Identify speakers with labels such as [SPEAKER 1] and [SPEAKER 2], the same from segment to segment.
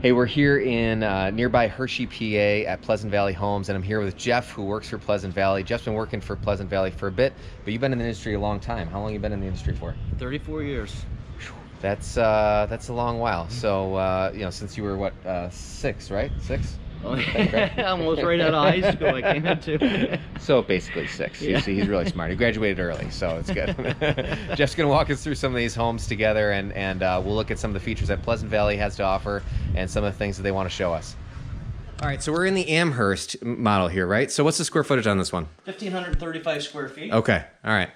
[SPEAKER 1] Hey, we're here in nearby Hershey, PA at Pleasant Valley Homes, and I'm here with Jeff, who works for Pleasant Valley. Jeff's been working for Pleasant Valley for a bit, but you've been in the industry a long time. How long have you been in the industry for?
[SPEAKER 2] 34 years.
[SPEAKER 1] That's a long while. So, you know, since you were, what, 6, right? 6?
[SPEAKER 2] Oh, yeah. Almost right out of high school I came into.
[SPEAKER 1] So basically 6.
[SPEAKER 2] Yeah.
[SPEAKER 1] You see, he's really smart. He graduated early, so it's good. Jeff's going to walk us through some of these homes together, and we'll look at some of the features that Pleasant Valley has to offer and some of the things that they want to show us. All right, so we're in the Amherst model here, right? So what's the square footage on this one?
[SPEAKER 2] 1,535 square feet.
[SPEAKER 1] Okay, all right.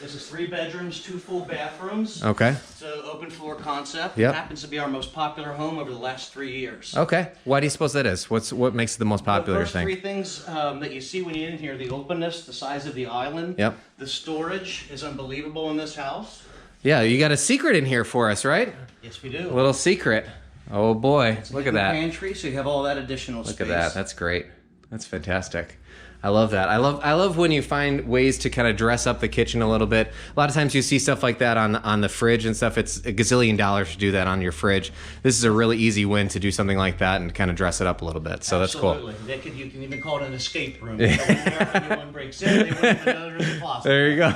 [SPEAKER 2] This is 3 bedrooms, 2 full bathrooms.
[SPEAKER 1] Okay.
[SPEAKER 2] It's an open floor concept.
[SPEAKER 1] Yep.
[SPEAKER 2] It happens to be our most popular home over the last 3 years.
[SPEAKER 1] Okay. Why do you suppose that is? What makes it the most popular
[SPEAKER 2] The first
[SPEAKER 1] thing?
[SPEAKER 2] 3 things that you see when you get in here: the openness, the size of the island.
[SPEAKER 1] Yep.
[SPEAKER 2] The storage is unbelievable in this house.
[SPEAKER 1] Yeah, you got a secret in here for us, right?
[SPEAKER 2] Yes, we do.
[SPEAKER 1] A little secret. Oh boy, look at that.
[SPEAKER 2] Pantry, so you have all that additional space.
[SPEAKER 1] Look at that. That's great. That's fantastic. I love that. I love when you find ways to kind of dress up the kitchen a little bit. A lot of times you see stuff like that on the fridge and stuff. It's a gazillion dollars to do that on your fridge. This is a really easy win to do something like that and kind of dress it up a little bit. So
[SPEAKER 2] Absolutely.
[SPEAKER 1] That's cool.
[SPEAKER 2] You can even call it an escape room. So whenever anyone breaks in, they wouldn't even know there's a closet.
[SPEAKER 1] There you go.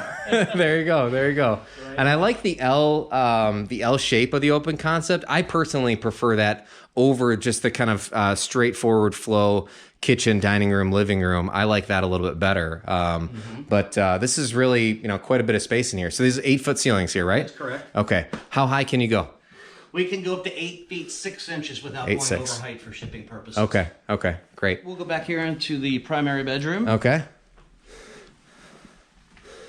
[SPEAKER 1] There you go. There you go.
[SPEAKER 2] Right.
[SPEAKER 1] And I like the L shape of the open concept. I personally prefer that over just the kind of straightforward flow kitchen, dining room, living room. I like that a little bit better. But this is really, you know, quite a bit of space in here. So these are 8-foot ceilings here, right?
[SPEAKER 2] That's correct.
[SPEAKER 1] Okay. How high can you go?
[SPEAKER 2] We can go up to 8 feet 6 inches without
[SPEAKER 1] 8,
[SPEAKER 2] going
[SPEAKER 1] 6.
[SPEAKER 2] over height for shipping purposes.
[SPEAKER 1] Okay. Okay. Great.
[SPEAKER 2] We'll go back here into the primary bedroom.
[SPEAKER 1] Okay.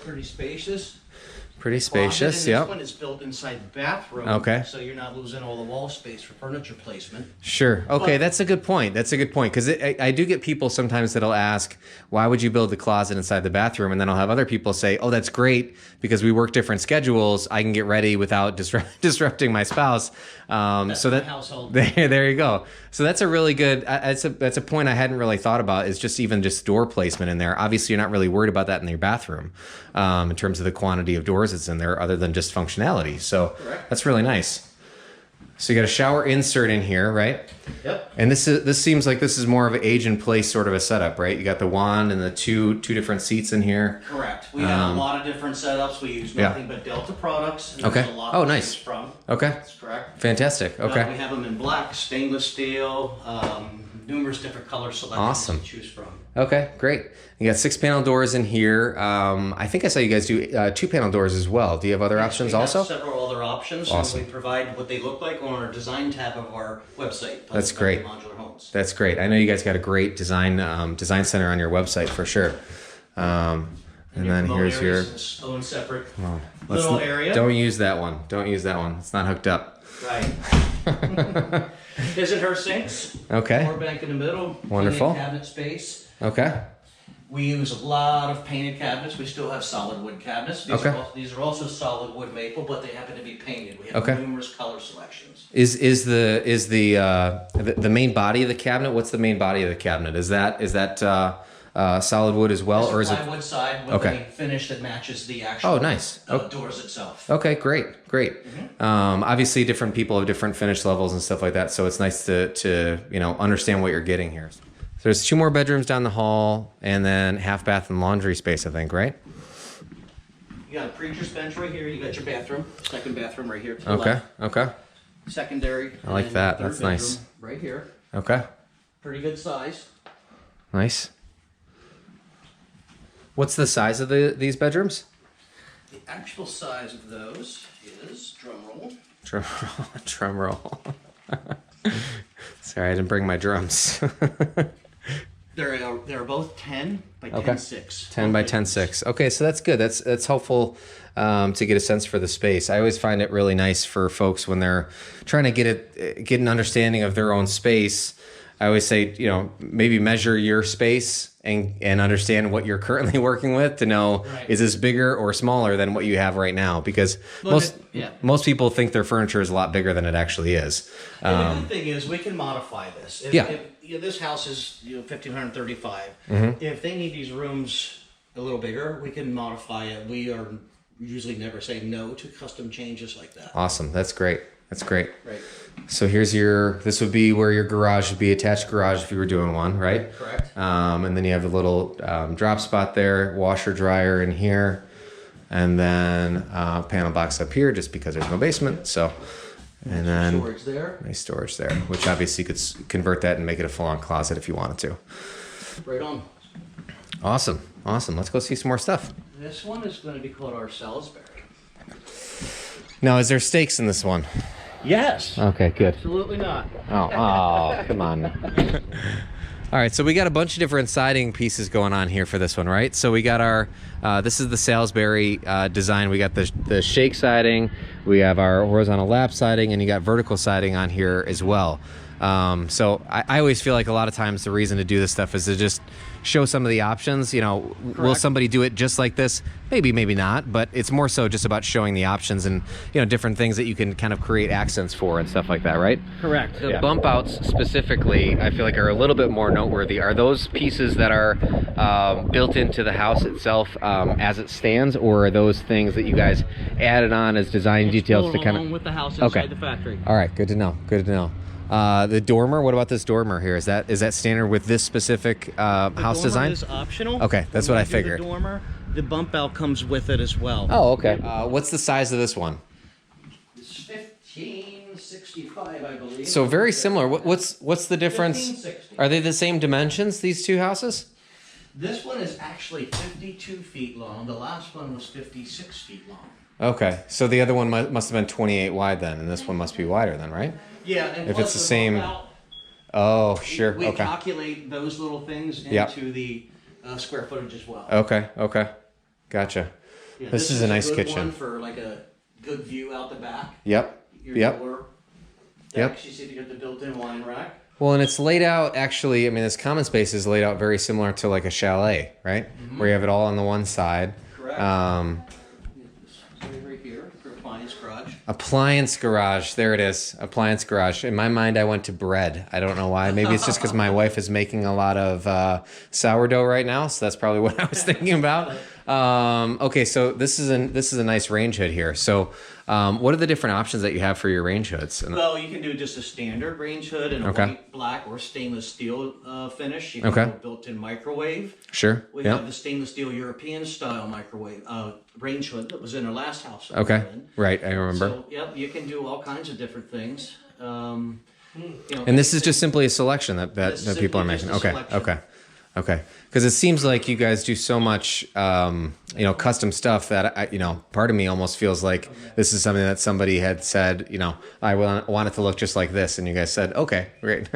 [SPEAKER 2] Pretty spacious.
[SPEAKER 1] Pretty spacious.
[SPEAKER 2] This
[SPEAKER 1] Yep.
[SPEAKER 2] one is built inside the bathroom.
[SPEAKER 1] Okay.
[SPEAKER 2] So you're not losing all the wall space for furniture placement.
[SPEAKER 1] Sure. Okay,
[SPEAKER 2] But-
[SPEAKER 1] that's a good point. That's a good point because I do get people sometimes that'll ask, "Why would you build the closet inside the bathroom?" And then I'll have other people say, "Oh, that's great because we work different schedules. I can get ready without disrupting my spouse."
[SPEAKER 2] That's
[SPEAKER 1] So
[SPEAKER 2] my
[SPEAKER 1] that
[SPEAKER 2] household.
[SPEAKER 1] there you go. So that's a really good. That's a point I hadn't really thought about. Is just even just door placement in there. Obviously, you're not really worried about that in your bathroom, in terms of the quantity of doors that's in there, other than just functionality. So
[SPEAKER 2] Correct.
[SPEAKER 1] that's really nice. So you got a shower insert in here, right?
[SPEAKER 2] Yep.
[SPEAKER 1] And this seems like this is more of an age in place sort of a setup, right? You got the wand and the two different seats in here.
[SPEAKER 2] Correct. We have a lot of different setups. We use
[SPEAKER 1] yeah.
[SPEAKER 2] nothing but Delta products. And
[SPEAKER 1] Okay.
[SPEAKER 2] there's a lot
[SPEAKER 1] Oh,
[SPEAKER 2] to
[SPEAKER 1] nice.
[SPEAKER 2] choose From.
[SPEAKER 1] Okay.
[SPEAKER 2] That's correct.
[SPEAKER 1] Fantastic.
[SPEAKER 2] We
[SPEAKER 1] Okay.
[SPEAKER 2] have them in black, stainless steel, numerous different color selections
[SPEAKER 1] Awesome.
[SPEAKER 2] to choose from.
[SPEAKER 1] Okay. Great. You got 6-panel doors in here. I think I saw you guys do 2-panel doors as well. Do you have other options
[SPEAKER 2] We have
[SPEAKER 1] also?
[SPEAKER 2] several other options.
[SPEAKER 1] Awesome.
[SPEAKER 2] And we provide what they look like on our design tab of our website.
[SPEAKER 1] That's
[SPEAKER 2] Pleasant
[SPEAKER 1] great.
[SPEAKER 2] Valley Modular Homes.
[SPEAKER 1] That's great. I know you guys got a great design center on your website for sure. And then
[SPEAKER 2] remote
[SPEAKER 1] here's your.
[SPEAKER 2] areas, its own separate
[SPEAKER 1] Let's
[SPEAKER 2] little area.
[SPEAKER 1] Don't use that one. Don't use that one. It's not hooked up.
[SPEAKER 2] Right. His and her sinks.
[SPEAKER 1] Okay.
[SPEAKER 2] Floor bank in the middle. plenty of
[SPEAKER 1] Wonderful.
[SPEAKER 2] Cabinet space.
[SPEAKER 1] Okay.
[SPEAKER 2] We use a lot of painted cabinets. We still have solid wood cabinets. These are also solid wood maple, but they happen to be painted. We have
[SPEAKER 1] Okay.
[SPEAKER 2] numerous color selections.
[SPEAKER 1] Is the main body of the cabinet? What's the main body of the cabinet? Is that solid wood as well, or is it?
[SPEAKER 2] Plywood side with
[SPEAKER 1] Okay.
[SPEAKER 2] a finish that matches the actual
[SPEAKER 1] Oh, nice.
[SPEAKER 2] doors itself.
[SPEAKER 1] Okay, great. Obviously, different people have different finish levels and stuff like that, so it's nice to understand what you're getting here. So there's 2 more bedrooms down the hall, and then half bath and laundry space, I think, right?
[SPEAKER 2] You got a preacher's bench right here. You got your bathroom, second bathroom right here to the
[SPEAKER 1] Okay.
[SPEAKER 2] left.
[SPEAKER 1] Okay.
[SPEAKER 2] Secondary.
[SPEAKER 1] I like
[SPEAKER 2] and
[SPEAKER 1] that.
[SPEAKER 2] third
[SPEAKER 1] That's nice.
[SPEAKER 2] bedroom Right here.
[SPEAKER 1] Okay.
[SPEAKER 2] Pretty good size.
[SPEAKER 1] Nice. What's the size of these bedrooms?
[SPEAKER 2] The actual size of those is, drum roll,
[SPEAKER 1] Drum roll. Sorry, I didn't bring my drums.
[SPEAKER 2] they're both 10 by
[SPEAKER 1] Okay.
[SPEAKER 2] 10.6.
[SPEAKER 1] 10 by 10.6. Okay, so that's good. That's helpful to get a sense for the space. I always find it really nice for folks when they're trying to get an understanding of their own space. I always say, maybe measure your space and understand what you're currently working with to know,
[SPEAKER 2] Right.
[SPEAKER 1] is this bigger or smaller than what you have right now? Because
[SPEAKER 2] Well,
[SPEAKER 1] most most people think their furniture is a lot bigger than it actually is.
[SPEAKER 2] And the good thing is we can modify this. If this house is 1,535. If they need these rooms a little bigger, we can modify it. We are usually never say no to custom changes like that.
[SPEAKER 1] Awesome. That's great. That's great.
[SPEAKER 2] Right.
[SPEAKER 1] So here's this would be where your garage would be, attached garage if you were doing one, right?
[SPEAKER 2] Correct.
[SPEAKER 1] And then you have the little drop spot there, washer dryer in here, and then panel box up here just because there's no basement. So, and then
[SPEAKER 2] Storage there.
[SPEAKER 1] nice storage there, which obviously you could convert that and make it a full-on closet if you wanted to.
[SPEAKER 2] Right on.
[SPEAKER 1] Awesome. Let's go see some more stuff.
[SPEAKER 2] This one is going to be called our Salisbury.
[SPEAKER 1] Now, is there steaks in this one?
[SPEAKER 2] Yes.
[SPEAKER 1] Okay, good.
[SPEAKER 2] Absolutely not.
[SPEAKER 1] Oh, come on. All right, so we got a bunch of different siding pieces going on here for this one, right? So we got our, this is the Salisbury design. We got the shake siding, we have our horizontal lap siding, and you got vertical siding on here as well. So I always feel like a lot of times the reason to do this stuff is to just show some of the options. You know, will somebody do it just like this? Maybe, maybe not, but it's more so just about showing the options and, you know, different things that you can kind of create accents for and stuff like that, right?
[SPEAKER 2] Correct.
[SPEAKER 1] The bump outs specifically, I feel like are a little bit more noteworthy. Are those pieces that are built into the house itself as it stands, or are those things that you guys added on as design details to kind of...
[SPEAKER 2] along with the house inside the factory.
[SPEAKER 1] All right, good to know, good to know. The dormer, what about this dormer here? Is that standard with this specific house design?
[SPEAKER 2] The dormer is optional.
[SPEAKER 1] Okay, that's what I figured.
[SPEAKER 2] The dormer, the bump out comes with it as well.
[SPEAKER 1] Oh, okay. What's the size of this one?
[SPEAKER 2] It's 1565, I believe.
[SPEAKER 1] So very similar. What's the difference?
[SPEAKER 2] 1560.
[SPEAKER 1] Are they the same dimensions, these two houses?
[SPEAKER 2] This one is actually 52 feet long. The last one was 56 feet long.
[SPEAKER 1] Okay, so the other one must have been 28 wide then, and this one must be wider then, right?
[SPEAKER 2] Yeah, and
[SPEAKER 1] If
[SPEAKER 2] plus
[SPEAKER 1] it's the same...
[SPEAKER 2] bump out,
[SPEAKER 1] Oh, sure,
[SPEAKER 2] we
[SPEAKER 1] okay.
[SPEAKER 2] calculate those little things
[SPEAKER 1] Yep.
[SPEAKER 2] into the square footage as well.
[SPEAKER 1] Okay, gotcha.
[SPEAKER 2] Yeah,
[SPEAKER 1] This is a nice
[SPEAKER 2] good
[SPEAKER 1] kitchen.
[SPEAKER 2] one for like a good view out the back.
[SPEAKER 1] Yep,
[SPEAKER 2] Your
[SPEAKER 1] yep.
[SPEAKER 2] lower
[SPEAKER 1] Yep.
[SPEAKER 2] decks, you see you get the built-in wine rack.
[SPEAKER 1] Well, and it's laid out, actually, I mean, this common space is laid out very similar to like a chalet, right?
[SPEAKER 2] Mm-hmm.
[SPEAKER 1] Where you have it all on the one side.
[SPEAKER 2] Correct. Right here for appliance garage.
[SPEAKER 1] Appliance garage, there it is, appliance garage. In my mind, I went to bread. I don't know why. Maybe it's just because my wife is making a lot of sourdough right now, so that's probably what I was thinking about. Okay, so this is a nice range hood here. So, what are the different options that you have for your range hoods?
[SPEAKER 2] Well, you can do just a standard range hood in a white, black, or stainless steel finish. You can do a built-in microwave.
[SPEAKER 1] Sure.
[SPEAKER 2] We have the stainless steel European style microwave range hood that was in our last house. that we were in.
[SPEAKER 1] Right, I remember.
[SPEAKER 2] So, yep, you can do all kinds of different things. You know,
[SPEAKER 1] And this is just simply a selection that people are
[SPEAKER 2] simply just
[SPEAKER 1] making.
[SPEAKER 2] a
[SPEAKER 1] Okay,
[SPEAKER 2] selection.
[SPEAKER 1] okay. Because it seems like you guys do so much, you know, custom stuff that you know, part of me almost feels like this is something that somebody had said, you know, I want it to look just like this, and you guys said, okay, great.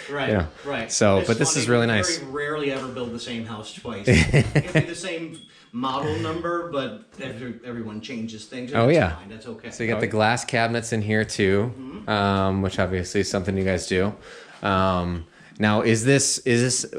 [SPEAKER 2] Right,
[SPEAKER 1] You know,
[SPEAKER 2] right.
[SPEAKER 1] So,
[SPEAKER 2] It's
[SPEAKER 1] but this
[SPEAKER 2] funny,
[SPEAKER 1] is really
[SPEAKER 2] we
[SPEAKER 1] nice.
[SPEAKER 2] very rarely ever build the same house twice. It can be the same model number, but everyone changes things. And
[SPEAKER 1] Oh,
[SPEAKER 2] that's
[SPEAKER 1] yeah.
[SPEAKER 2] fine. That's okay.
[SPEAKER 1] So you got the glass cabinets in here too, which obviously is something you guys do. Now, is this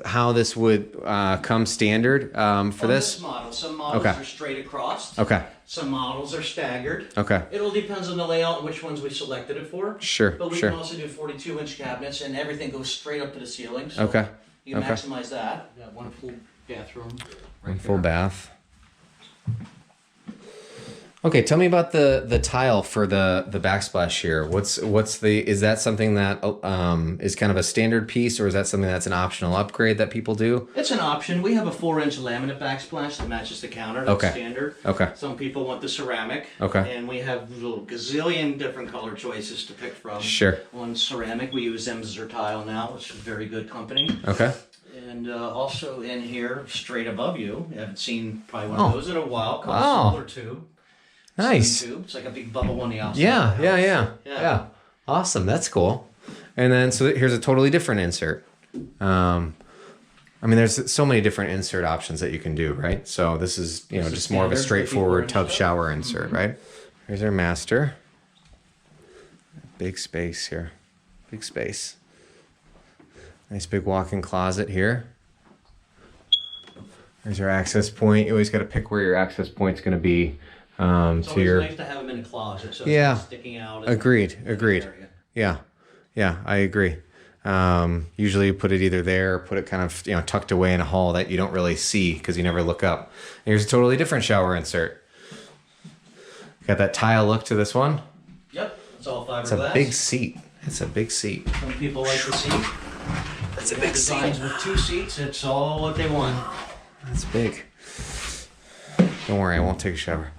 [SPEAKER 1] how this would come standard for
[SPEAKER 2] On
[SPEAKER 1] this?
[SPEAKER 2] this model, some models
[SPEAKER 1] Okay.
[SPEAKER 2] are straight across.
[SPEAKER 1] Okay.
[SPEAKER 2] Some models are staggered.
[SPEAKER 1] Okay.
[SPEAKER 2] It all depends on the layout and which ones we selected it for.
[SPEAKER 1] Sure,
[SPEAKER 2] But we
[SPEAKER 1] sure.
[SPEAKER 2] can also do 42-inch cabinets, and everything goes straight up to the ceiling. So
[SPEAKER 1] Okay,
[SPEAKER 2] You can
[SPEAKER 1] okay.
[SPEAKER 2] maximize that. You got one full bathroom.
[SPEAKER 1] One full bath. Okay, tell me about the tile for the backsplash here. Is that something that is kind of a standard piece, or is that something that's an optional upgrade that people do?
[SPEAKER 2] It's an option. We have a 4-inch laminate backsplash that matches the counter. That's
[SPEAKER 1] Okay.
[SPEAKER 2] standard.
[SPEAKER 1] Okay.
[SPEAKER 2] Some people want the ceramic.
[SPEAKER 1] Okay.
[SPEAKER 2] And we have a little gazillion different color choices to pick from.
[SPEAKER 1] Sure.
[SPEAKER 2] On ceramic, we use Emser Tile now, which is a very good company.
[SPEAKER 1] Okay.
[SPEAKER 2] And also in here, straight above you, I haven't seen probably one of those in a while, called
[SPEAKER 1] Oh.
[SPEAKER 2] Solar Tube.
[SPEAKER 1] Nice.
[SPEAKER 2] Steam tube. It's like a big bubble on the outside.
[SPEAKER 1] Yeah. Awesome. That's cool. And then so here's a totally different insert. I mean, there's so many different insert options that you can do, right? So this is, you know, just more of a
[SPEAKER 2] standard
[SPEAKER 1] straightforward
[SPEAKER 2] 54
[SPEAKER 1] tub shower insert, right? Here's our master. Big space here. Big space. Nice big walk-in closet here. There's our access point. You always got to pick where your access point's going to be.
[SPEAKER 2] It's
[SPEAKER 1] To
[SPEAKER 2] always
[SPEAKER 1] your
[SPEAKER 2] nice to have them in a closet, so
[SPEAKER 1] Yeah.
[SPEAKER 2] it's not sticking out.
[SPEAKER 1] Agreed.
[SPEAKER 2] in the area.
[SPEAKER 1] Yeah, I agree. Usually you put it either there or put it kind of, you know, tucked away in a hall that you don't really see because you never look up. Here's a totally different shower insert. Got that tile look to this one.
[SPEAKER 2] Yep. It's all fiberglass.
[SPEAKER 1] It's a big seat. It's a big seat.
[SPEAKER 2] Some people like the seat.
[SPEAKER 1] That's a big
[SPEAKER 2] Designs
[SPEAKER 1] seat.
[SPEAKER 2] with 2 seats. It's all what they want.
[SPEAKER 1] That's big. Don't worry, I won't take a shower.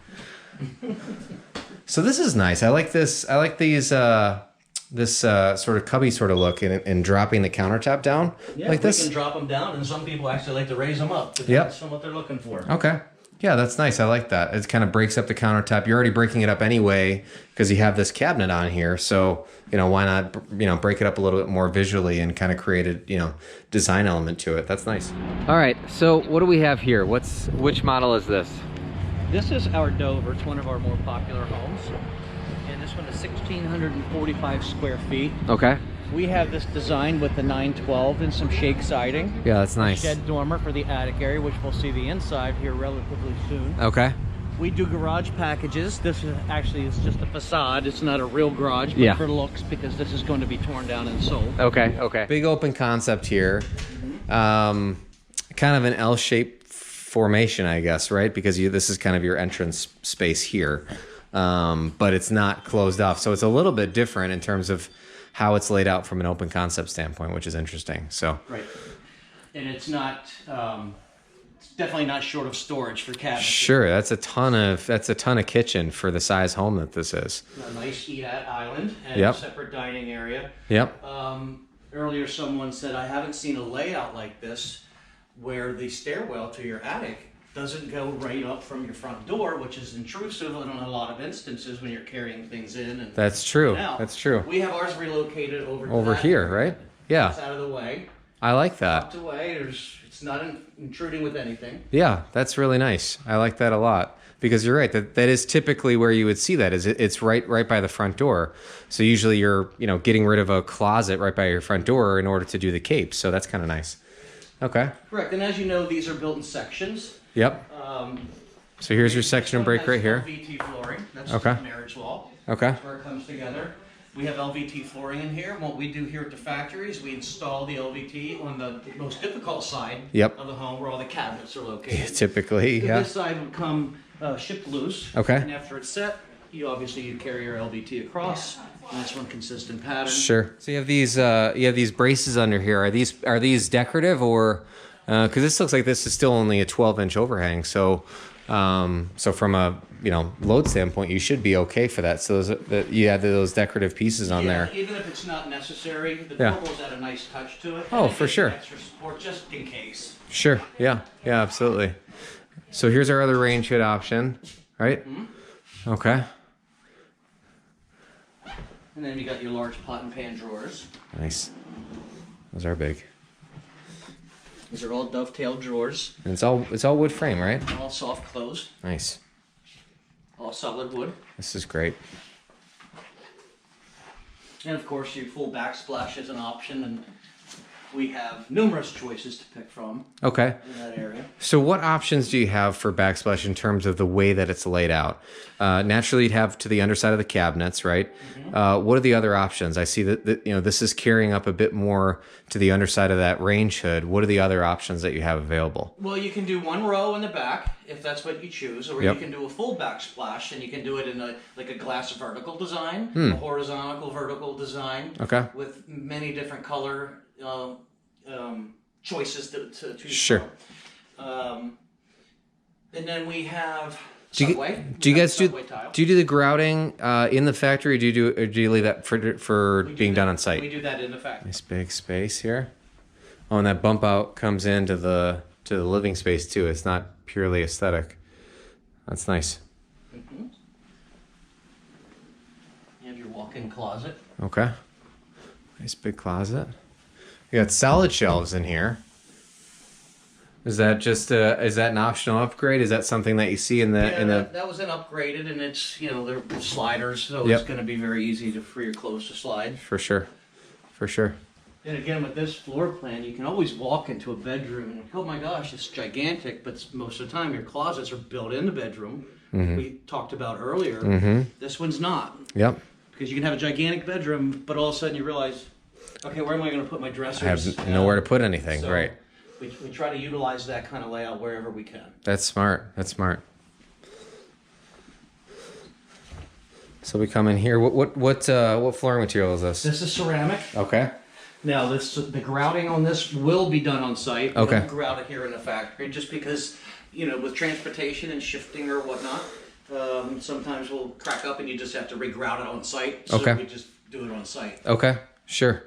[SPEAKER 1] So this is nice. I like this. I like these. This sort of cubby sort of look and dropping the countertop down like this.
[SPEAKER 2] We can drop them down, and some people actually like to raise them up. Depends on what they're looking for.
[SPEAKER 1] Okay. Yeah, that's nice. I like that. It kind of breaks up the countertop. You're already breaking it up anyway because you have this cabinet on here. So, why not, break it up a little bit more visually and kind of create a, design element to it. That's nice. All right. So what do we have here? Which model is this?
[SPEAKER 2] This is our Dover. It's one of our more popular homes. And this one is 1,645 square feet.
[SPEAKER 1] Okay.
[SPEAKER 2] We have this design with the 912 and some shake siding.
[SPEAKER 1] Yeah, that's nice.
[SPEAKER 2] Shed dormer for the attic area, which we'll see the inside here relatively soon.
[SPEAKER 1] Okay.
[SPEAKER 2] We do garage packages. This is just a facade. It's not a real garage, but for looks, because this is going to be torn down and sold.
[SPEAKER 1] Okay, okay. Big open concept here. Kind of an L-shaped formation, I guess, right? Because this is kind of your entrance space here. But it's not closed off. So it's a little bit different in terms of how it's laid out from an open concept standpoint, which is interesting. So
[SPEAKER 2] right, and it's not, it's definitely not short of storage for cabinets.
[SPEAKER 1] Sure, that's a ton of kitchen for the size home that this is.
[SPEAKER 2] A nice eat-at island and a separate dining area.
[SPEAKER 1] Yep.
[SPEAKER 2] Earlier, someone said, I haven't seen a layout like this where the stairwell to your attic doesn't go right up from your front door, which is intrusive in a lot of instances when you're carrying things in. And
[SPEAKER 1] that's true. That's true.
[SPEAKER 2] We have ours relocated over
[SPEAKER 1] here, right? Yeah.
[SPEAKER 2] It's out of the way.
[SPEAKER 1] I like that.
[SPEAKER 2] Tucked away. It's not intruding with anything.
[SPEAKER 1] Yeah, that's really nice. I like that a lot because you're right. That is typically where you would see that. It's right by the front door. So usually you're getting rid of a closet right by your front door in order to do the cape. So that's kind of nice. Okay.
[SPEAKER 2] Correct. And as you know, these are built in sections.
[SPEAKER 1] Yep. So here's your section and break right here.
[SPEAKER 2] LVT flooring. That's
[SPEAKER 1] okay.
[SPEAKER 2] the marriage wall.
[SPEAKER 1] Okay.
[SPEAKER 2] That's where it comes together. We have LVT flooring in here. What we do here at the factory is we install the LVT on the most difficult side of the home where all the cabinets are located.
[SPEAKER 1] Typically,
[SPEAKER 2] so this side would come shipped loose.
[SPEAKER 1] Okay.
[SPEAKER 2] And after it's set, you carry your LVT across. And that's one consistent pattern.
[SPEAKER 1] Sure. So you have these braces under here. Are these decorative or? Because this looks like this is still only a 12-inch overhang, so from a load standpoint, you should be okay for that. So you have those decorative pieces on there.
[SPEAKER 2] Even if it's not necessary, the purples add a nice touch to it.
[SPEAKER 1] Oh, for sure.
[SPEAKER 2] Extra support just in case.
[SPEAKER 1] Sure. Yeah. Yeah. Absolutely. So here's our other range hood option, right? Mm-hmm. Okay.
[SPEAKER 2] And then you got your large pot and pan drawers.
[SPEAKER 1] Nice. Those are big.
[SPEAKER 2] These are all dovetail drawers.
[SPEAKER 1] And it's all wood frame, right?
[SPEAKER 2] All soft close.
[SPEAKER 1] Nice.
[SPEAKER 2] All solid wood.
[SPEAKER 1] This is great.
[SPEAKER 2] And of course, your full backsplash is an option, and we have numerous choices to pick from.
[SPEAKER 1] Okay.
[SPEAKER 2] In that area.
[SPEAKER 1] So what options do you have for backsplash in terms of the way that it's laid out? Naturally, you'd have to the underside of the cabinets, right? Mm-hmm. What are the other options? I see that this is carrying up a bit more to the underside of that range hood. What are the other options that you have available?
[SPEAKER 2] Well, you can do one row in the back if that's what you choose, or you can do a full backsplash, and you can do it in a glass vertical design, a horizontal vertical design, with many different color choices to choose
[SPEAKER 1] Sure.
[SPEAKER 2] from. And then we have
[SPEAKER 1] do you guys do the grouting in the factory? Or do you leave that for being done on site?
[SPEAKER 2] We do that in the factory.
[SPEAKER 1] Nice big space here. Oh, and that bump out comes into the living space too. It's not purely aesthetic. That's nice.
[SPEAKER 2] Mm-hmm. You have your walk-in closet.
[SPEAKER 1] Okay. Nice big closet. You got solid shelves in here. Is that just is that an optional upgrade? Is that something that you see in the
[SPEAKER 2] that was an upgraded, and it's they're sliders, so it's going to be very easy for your clothes to slide.
[SPEAKER 1] For sure.
[SPEAKER 2] And again, with this floor plan, you can always walk into a bedroom and oh my gosh, it's gigantic, but most of the time your closets are built in the bedroom. Mm-hmm. We talked about earlier. Mm-hmm. This one's not.
[SPEAKER 1] Yep.
[SPEAKER 2] Because you can have a gigantic bedroom, but all of a sudden you realize, okay, where am I going to put my dressers?
[SPEAKER 1] I have nowhere to put anything, so right.
[SPEAKER 2] We try to utilize that kind of layout wherever we can.
[SPEAKER 1] That's smart. So we come in here. What flooring material is this?
[SPEAKER 2] This is ceramic.
[SPEAKER 1] Okay.
[SPEAKER 2] Now the grouting on this will be done on site.
[SPEAKER 1] Okay.
[SPEAKER 2] We don't grout it here in the factory just because, you know, with transportation and shifting or whatnot, sometimes we'll crack up and you just have to re-grout it on site. So
[SPEAKER 1] Okay.
[SPEAKER 2] we just do it on site.
[SPEAKER 1] Okay. Sure.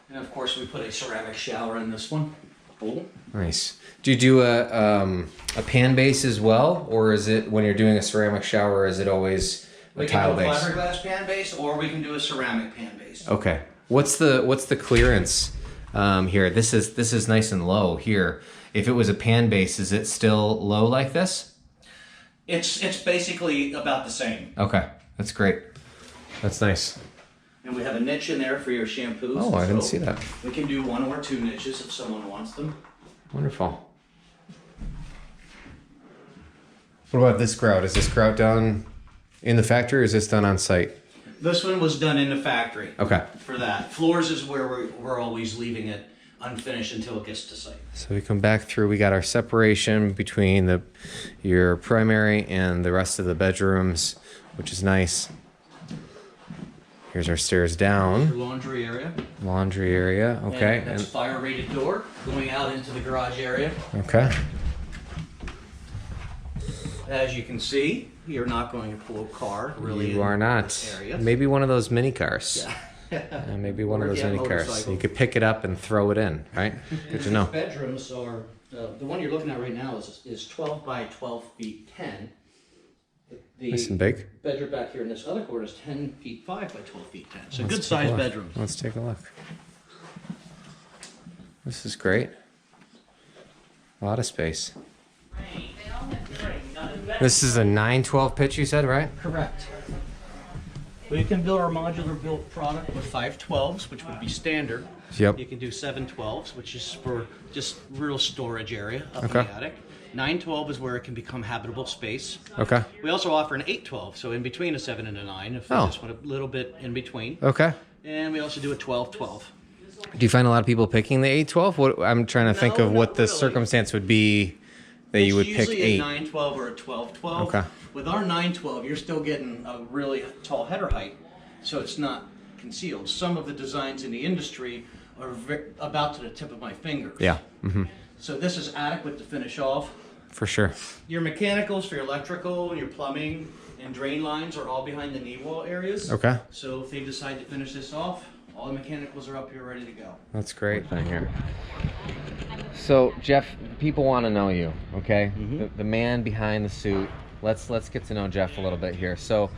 [SPEAKER 2] And of course we put a ceramic shower in this one. Cool.
[SPEAKER 1] Nice. Do you do a pan base as well, or is it when you're doing a ceramic shower? Is it always a tile
[SPEAKER 2] We can do a
[SPEAKER 1] base?
[SPEAKER 2] fiberglass pan base, or we can do a ceramic pan base.
[SPEAKER 1] Okay. What's the clearance here? This is nice and low here. If it was a pan base, is it still low like this?
[SPEAKER 2] It's basically about the same.
[SPEAKER 1] Okay, that's great. That's nice.
[SPEAKER 2] And we have a niche in there for your shampoos.
[SPEAKER 1] Oh, I didn't see that.
[SPEAKER 2] We can do 1 or 2 niches if someone wants them.
[SPEAKER 1] Wonderful. What about this grout? Is this grout done in the factory, or is this done on site?
[SPEAKER 2] This one was done in the factory.
[SPEAKER 1] Okay.
[SPEAKER 2] For that. Floors is where we're always leaving it unfinished until it gets to site.
[SPEAKER 1] So we come back through. We got our separation between your primary and the rest of the bedrooms, which is nice. Here's our stairs down.
[SPEAKER 2] Your laundry area.
[SPEAKER 1] Laundry area. Okay.
[SPEAKER 2] And that's a fire rated door going out into the garage area.
[SPEAKER 1] Okay.
[SPEAKER 2] As you can see, you're not going to pull a car really.
[SPEAKER 1] You are not.
[SPEAKER 2] Area.
[SPEAKER 1] Maybe one of those mini cars.
[SPEAKER 2] Yeah.
[SPEAKER 1] Maybe one of
[SPEAKER 2] Or
[SPEAKER 1] those
[SPEAKER 2] if you have
[SPEAKER 1] mini cars.
[SPEAKER 2] motorcycle.
[SPEAKER 1] You could pick it up and throw it in, right? Good to know.
[SPEAKER 2] Bedrooms are, the one you're looking at right now is 12 by 12 feet 10. The
[SPEAKER 1] Nice and big.
[SPEAKER 2] bedroom back here in this other corner is 10 feet 5 by 12 feet 10. So
[SPEAKER 1] Let's
[SPEAKER 2] good
[SPEAKER 1] take a
[SPEAKER 2] sized
[SPEAKER 1] look.
[SPEAKER 2] bedroom.
[SPEAKER 1] Let's take a look. This is great. A lot of space. This is a 912 pitch, you said, right?
[SPEAKER 2] Correct. We can build our modular built product with 512s, which would be standard.
[SPEAKER 1] Yep.
[SPEAKER 2] You can do 712s, which is for just real storage area up
[SPEAKER 1] Okay.
[SPEAKER 2] in the attic. 912 is where it can become habitable space.
[SPEAKER 1] Okay.
[SPEAKER 2] We also offer an 812, so in between a 7 and a 9, if you
[SPEAKER 1] Oh.
[SPEAKER 2] just want a little bit in between.
[SPEAKER 1] Okay.
[SPEAKER 2] And we also do a 1212.
[SPEAKER 1] Do you find a lot of people picking the 812? What I'm trying to think
[SPEAKER 2] No,
[SPEAKER 1] of what
[SPEAKER 2] not
[SPEAKER 1] the
[SPEAKER 2] really.
[SPEAKER 1] circumstance would be that you would
[SPEAKER 2] It's
[SPEAKER 1] pick
[SPEAKER 2] usually
[SPEAKER 1] 8.
[SPEAKER 2] a 912 or a 1212.
[SPEAKER 1] Okay.
[SPEAKER 2] With our 912, you're still getting a really tall header height, so it's not concealed. Some of the designs in the industry are about to the tip of my fingers.
[SPEAKER 1] Yeah. Mm-hmm.
[SPEAKER 2] So this is adequate to finish off.
[SPEAKER 1] For sure.
[SPEAKER 2] Your mechanicals for your electrical and your plumbing and drain lines are all behind the knee wall areas.
[SPEAKER 1] Okay.
[SPEAKER 2] So if they decide to finish this off, all the mechanicals are up here ready to go.
[SPEAKER 1] That's great thing here. So Jeff, people want to know you, okay? The man behind the suit. Let's get to know Jeff a little bit here. So,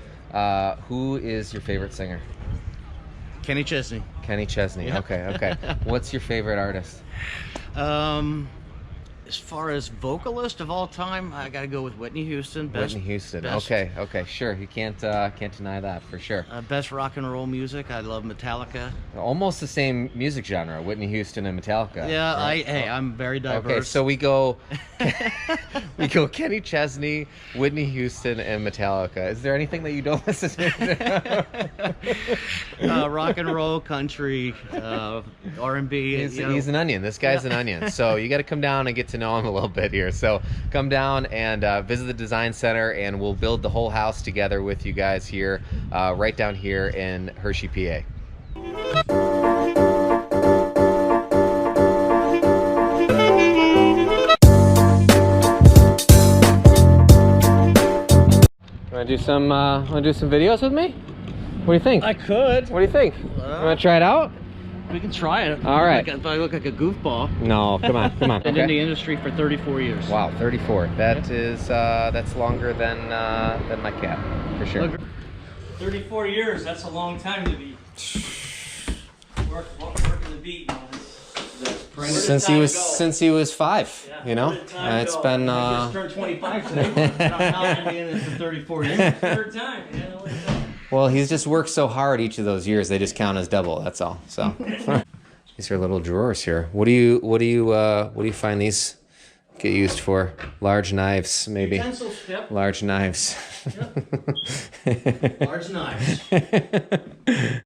[SPEAKER 1] who is your favorite singer?
[SPEAKER 2] Kenny Chesney.
[SPEAKER 1] Kenny Chesney.
[SPEAKER 2] Yeah.
[SPEAKER 1] Okay. What's your favorite artist?
[SPEAKER 2] As far as vocalist of all time, I got to go with Whitney Houston.
[SPEAKER 1] Whitney Houston. Okay, sure. You can't deny that for sure.
[SPEAKER 2] Best rock and roll music. I love Metallica.
[SPEAKER 1] Almost the same music genre, Whitney Houston and Metallica.
[SPEAKER 2] Yeah,
[SPEAKER 1] right?
[SPEAKER 2] I'm very diverse.
[SPEAKER 1] Okay, so we go Kenny Chesney, Whitney Houston, and Metallica. Is there anything that you don't listen to?
[SPEAKER 2] Rock and roll, country, R&B.
[SPEAKER 1] He's an onion. This guy's an onion. So you got to come down and get to know him a little bit here. So come down and visit the design center, and we'll build the whole house together with you guys here, right down here in Hershey, PA. Want to do some videos with me? What do you think?
[SPEAKER 2] I could.
[SPEAKER 1] What do you think? Want to try it out?
[SPEAKER 2] We can try it.
[SPEAKER 1] All right.
[SPEAKER 2] If I look like a goofball.
[SPEAKER 1] No, come on.
[SPEAKER 2] Been in the industry for 34 years.
[SPEAKER 1] Wow, 34. That is that's longer than my cat, for sure.
[SPEAKER 3] 34 years, that's a long time to be working the beat.
[SPEAKER 1] Since he was 5,
[SPEAKER 3] Yeah,
[SPEAKER 1] you know.
[SPEAKER 3] where did time
[SPEAKER 1] It's
[SPEAKER 3] go?
[SPEAKER 1] been
[SPEAKER 2] I just turned 25 today. I've been in it for 34 years.
[SPEAKER 3] Third time, yeah, where did time?
[SPEAKER 1] well, he's just worked so hard each of those years. They just count as double. That's all. So these are little drawers here. What do you find these get used for? Large knives, maybe.
[SPEAKER 2] Utensils, yep.
[SPEAKER 1] Large knives.
[SPEAKER 2] Large knives.